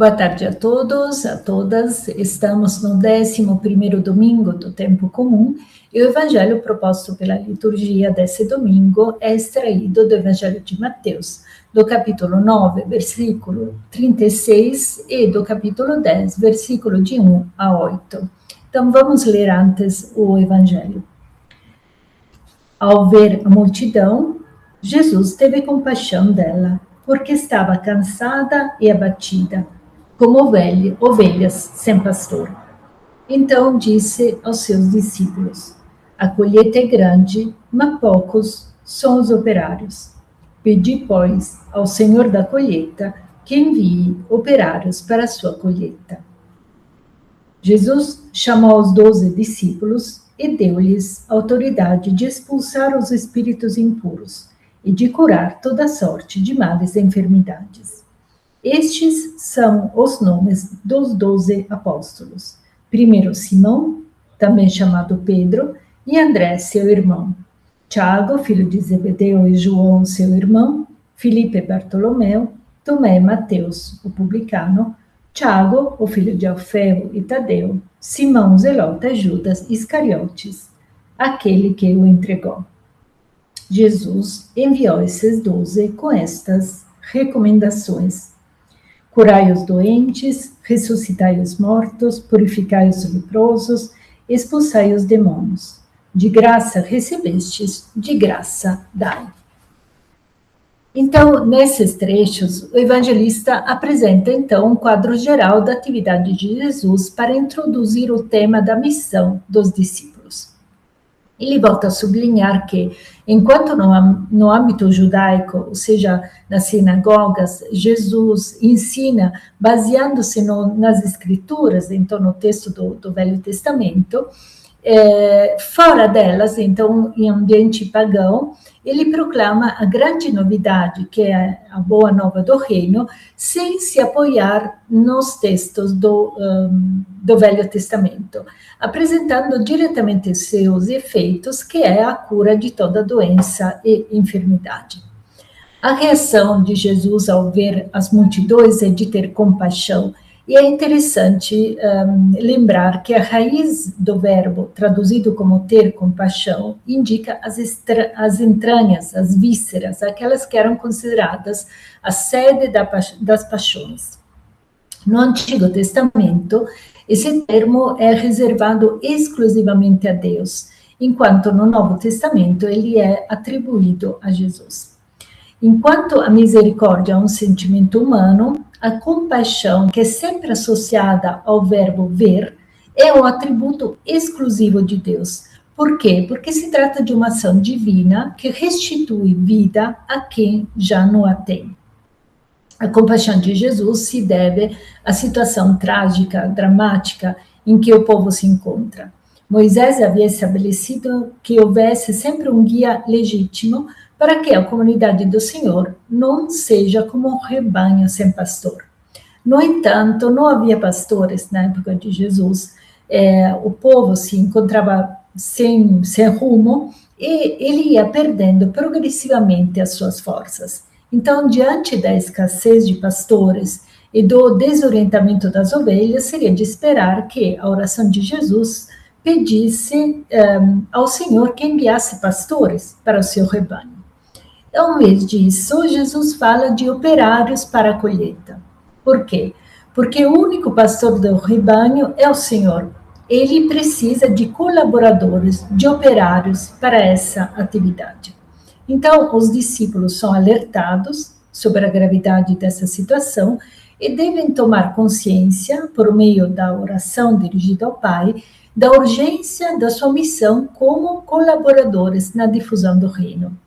Boa tarde a todos, a todas. Estamos no 11º domingo do tempo comum e o evangelho proposto pela liturgia desse domingo é extraído do Evangelho de Mateus, do capítulo 9, versículo 36 e do capítulo 10, versículo de 1 a 8. Então vamos ler antes o evangelho. Ao ver a multidão, Jesus teve compaixão dela, porque estava cansada e abatida, como ovelhas sem pastor. Então disse aos seus discípulos: a colheita é grande, mas poucos são os operários. Pedi, pois, ao Senhor da colheita que envie operários para a sua colheita. Jesus chamou os 12 discípulos e deu-lhes autoridade de expulsar os espíritos impuros e de curar toda sorte de males e enfermidades. Estes são os nomes dos 12 apóstolos. Primeiro Simão, também chamado Pedro, e André, seu irmão. Tiago, filho de Zebedeu, e João, seu irmão. Filipe e Bartolomeu. Tomé e Mateus, o publicano. Tiago, o filho de Alfeu e Tadeu. Simão Zelota e Judas Iscariotes, aquele que o entregou. Jesus enviou esses 12 com estas recomendações: curai os doentes, ressuscitai os mortos, purificai os leprosos, expulsai os demônios. De graça recebestes, de graça dai. Então, nesses trechos, o evangelista apresenta, então, um quadro geral da atividade de Jesus para introduzir o tema da missão dos discípulos. Ele volta a sublinhar que, enquanto no âmbito judaico, ou seja, nas sinagogas, Jesus ensina baseando-se nas escrituras, então no texto do Velho Testamento, fora delas, então em ambiente pagão, ele proclama a grande novidade, que é a boa nova do reino, sem se apoiar nos textos do Velho Testamento, apresentando diretamente seus efeitos, que é a cura de toda doença e enfermidade. A reação de Jesus ao ver as multidões é de ter compaixão. E é interessante lembrar que a raiz do verbo, traduzido como ter compaixão, indica as entranhas, as vísceras, aquelas que eram consideradas a sede das paixões. No Antigo Testamento, esse termo é reservado exclusivamente a Deus, enquanto no Novo Testamento ele é atribuído a Jesus. Enquanto a misericórdia é um sentimento humano, a compaixão, que é sempre associada ao verbo ver, é um atributo exclusivo de Deus. Por quê? Porque se trata de uma ação divina que restitui vida a quem já não a tem. A compaixão de Jesus se deve à situação trágica, dramática, em que o povo se encontra. Moisés havia estabelecido que houvesse sempre um guia legítimo para que a comunidade do Senhor não seja como um rebanho sem pastor. No entanto, não havia pastores na época de Jesus. O povo se encontrava sem rumo e ele ia perdendo progressivamente as suas forças. Então, diante da escassez de pastores e do desorientamento das ovelhas, seria de esperar que a oração de Jesus pedisse ao Senhor que enviasse pastores para o seu rebanho. Ao invés disso, Jesus fala de operários para a colheita. Por quê? Porque o único pastor do rebanho é o Senhor. Ele precisa de colaboradores, de operários para essa atividade. Então, os discípulos são alertados sobre a gravidade dessa situação e devem tomar consciência, por meio da oração dirigida ao Pai, da urgência da sua missão como colaboradores na difusão do reino.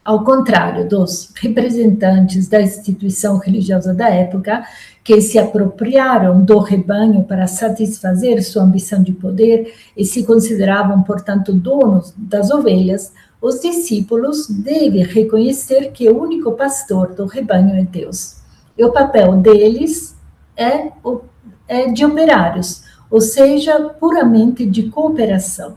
Ao contrário dos representantes da instituição religiosa da época, que se apropriaram do rebanho para satisfazer sua ambição de poder e se consideravam, portanto, donos das ovelhas, os discípulos devem reconhecer que o único pastor do rebanho é Deus. E o papel deles é de operários, ou seja, puramente de cooperação.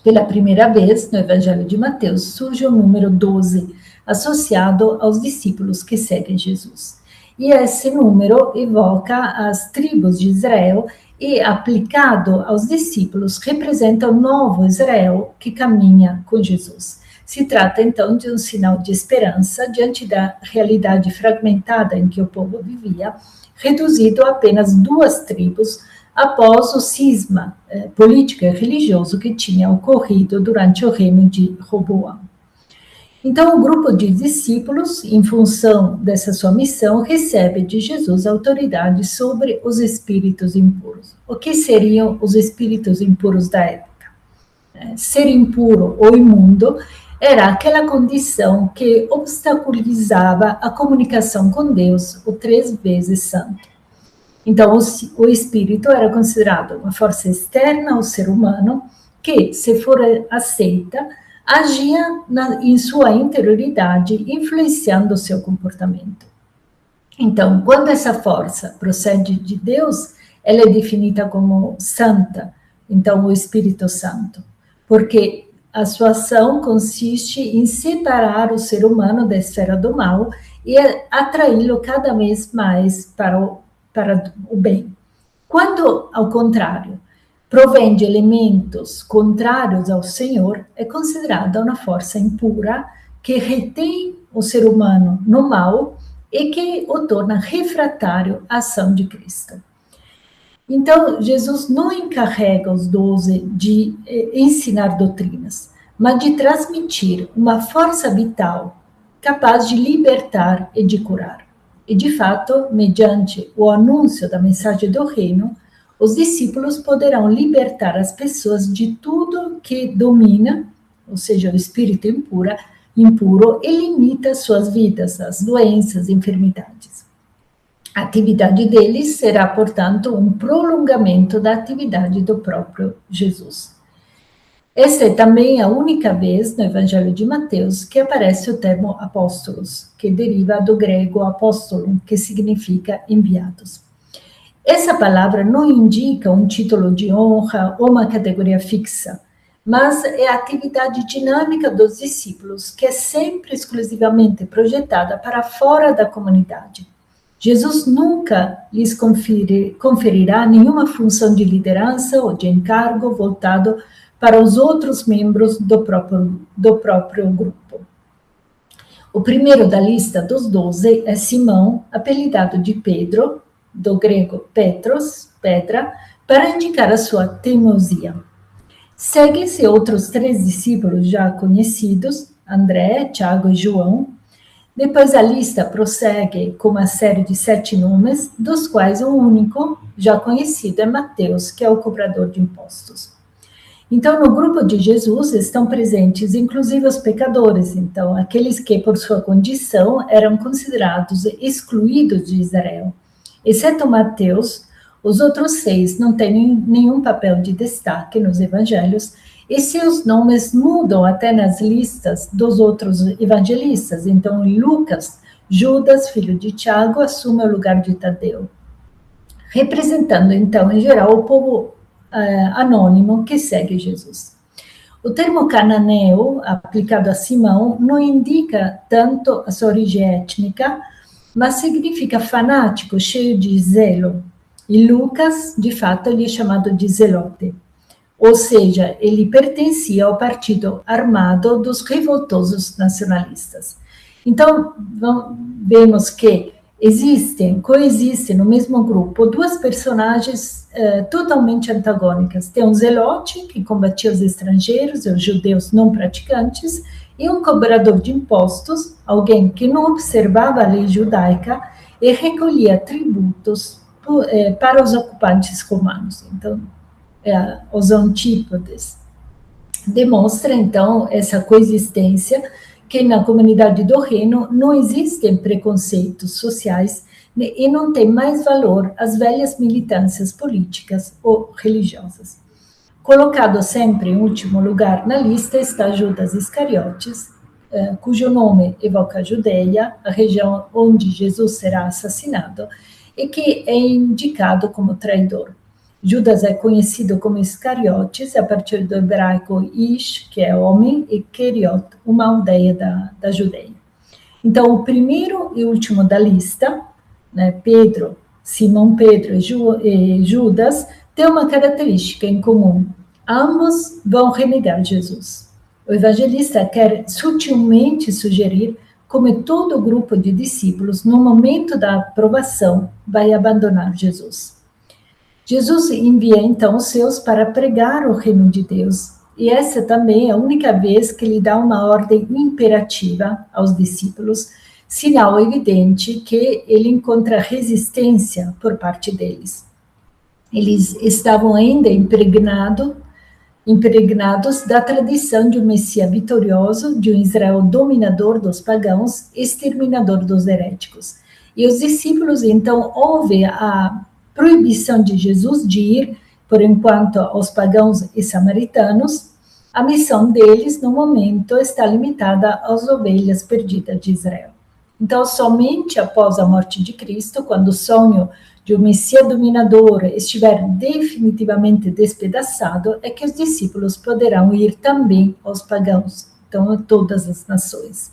Pela primeira vez, no Evangelho de Mateus, surge o número 12, associado aos discípulos que seguem Jesus. e esse número evoca as tribos de Israel e, aplicado aos discípulos, representa o novo Israel que caminha com Jesus. Se trata, então, de um sinal de esperança diante da realidade fragmentada em que o povo vivia, reduzido a apenas 2 tribos após o cisma político e religioso que tinha ocorrido durante o reino de Roboão. Então, o grupo de discípulos, em função dessa sua missão, recebe de Jesus autoridade sobre os espíritos impuros. O que seriam os espíritos impuros da época? Ser impuro ou imundo era aquela condição que obstaculizava a comunicação com Deus, o 3 vezes santo. Então, o espírito era considerado uma força externa ao ser humano que, se for aceita, agia em sua interioridade, influenciando o seu comportamento. Então, quando essa força procede de Deus, ela é definida como santa, então o Espírito Santo, porque a sua ação consiste em separar o ser humano da esfera do mal e atraí-lo cada vez mais para o bem. Quando, ao contrário, provém de elementos contrários ao Senhor, é considerada uma força impura que retém o ser humano no mal e que o torna refratário à ação de Cristo. Então, Jesus não encarrega os 12 de ensinar doutrinas, mas de transmitir uma força vital capaz de libertar e de curar. E, de fato, mediante o anúncio da mensagem do reino, os discípulos poderão libertar as pessoas de tudo que domina, ou seja, o espírito impuro, e limita suas vidas, as doenças, enfermidades. A atividade deles será, portanto, um prolongamento da atividade do próprio Jesus. Esta é também a única vez no Evangelho de Mateus que aparece o termo apóstolos, que deriva do grego apóstolon, que significa enviados. Essa palavra não indica um título de honra ou uma categoria fixa, mas é a atividade dinâmica dos discípulos, que é sempre exclusivamente projetada para fora da comunidade. Jesus nunca lhes conferirá nenhuma função de liderança ou de encargo voltado para os outros membros do próprio grupo. O primeiro da lista dos 12 é Simão, apelidado de Pedro, do grego Petros, pedra, para indicar a sua teimosia. Seguem-se outros 3 discípulos já conhecidos, André, Tiago e João. Depois a lista prossegue com uma série de 7 nomes, dos quais o único já conhecido é Mateus, que é o cobrador de impostos. Então, no grupo de Jesus estão presentes inclusive os pecadores, então aqueles que por sua condição eram considerados excluídos de Israel. Exceto Mateus, os outros 6 não têm nenhum papel de destaque nos evangelhos, e seus nomes mudam até nas listas dos outros evangelistas. Então, em Lucas, Judas, filho de Tiago, assume o lugar de Tadeu, representando, então, em geral, o povo anônimo que segue Jesus. O termo cananeu, aplicado a Simão, não indica tanto a sua origem étnica, mas significa fanático, cheio de zelo. E Lucas, de fato, ele é chamado de zelote. Ou seja, ele pertencia ao partido armado dos revoltosos nacionalistas. Então, vemos que coexistem no mesmo grupo 2 personagens totalmente antagônicas. Tem um zelote, que combatia os estrangeiros e os judeus não praticantes, e um cobrador de impostos, alguém que não observava a lei judaica e recolhia tributos para os ocupantes romanos. Então, os antípodes. Demonstra, então, essa coexistência que na comunidade do reino não existem preconceitos sociais e não tem mais valor as velhas militâncias políticas ou religiosas. Colocado sempre em último lugar na lista está Judas Iscariotes, cujo nome evoca a Judeia, a região onde Jesus será assassinado, e que é indicado como traidor. Judas é conhecido como Iscariotes a partir do hebraico Ish, que é homem, e Keriot, uma aldeia da Judeia. Então, o primeiro e último da lista né, Pedro, Simão Pedro e Judas, têm uma característica em comum. Ambos vão renegar Jesus. O evangelista quer sutilmente sugerir como todo grupo de discípulos, no momento da aprovação, vai abandonar Jesus. Jesus envia então os seus para pregar o reino de Deus, e essa também é a única vez que ele dá uma ordem imperativa aos discípulos, sinal evidente que ele encontra resistência por parte deles. Eles estavam ainda impregnados da tradição de um Messias vitorioso, de um Israel dominador dos pagãos, exterminador dos heréticos. E os discípulos, então, ouvem a proibição de Jesus de ir, por enquanto, aos pagãos e samaritanos. A missão deles, no momento, está limitada às ovelhas perdidas de Israel. Então, somente após a morte de Cristo, quando o sonho de um Messias dominador estiver definitivamente despedaçado, é que os discípulos poderão ir também aos pagãos, então a todas as nações.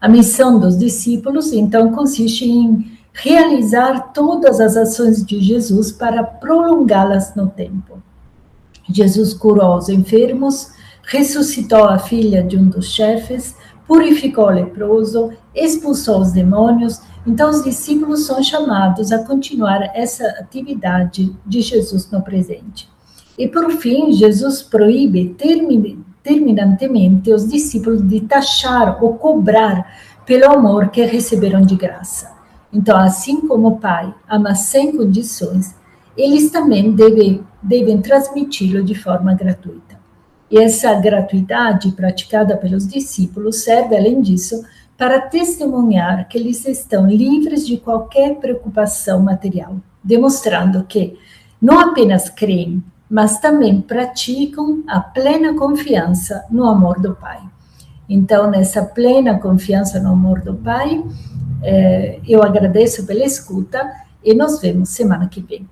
A missão dos discípulos, então, consiste em realizar todas as ações de Jesus para prolongá-las no tempo. Jesus curou os enfermos, ressuscitou a filha de um dos chefes, purificou o leproso, expulsou os demônios. Então, os discípulos são chamados a continuar essa atividade de Jesus no presente. E, por fim, Jesus proíbe terminantemente os discípulos de taxar ou cobrar pelo amor que receberam de graça. Então, assim como o Pai ama sem condições, eles também devem transmiti-lo de forma gratuita. E essa gratuidade praticada pelos discípulos serve, além disso, para testemunhar que eles estão livres de qualquer preocupação material, demonstrando que não apenas creem, mas também praticam a plena confiança no amor do Pai. Então, nessa plena confiança no amor do Pai, eu agradeço pela escuta e nos vemos semana que vem.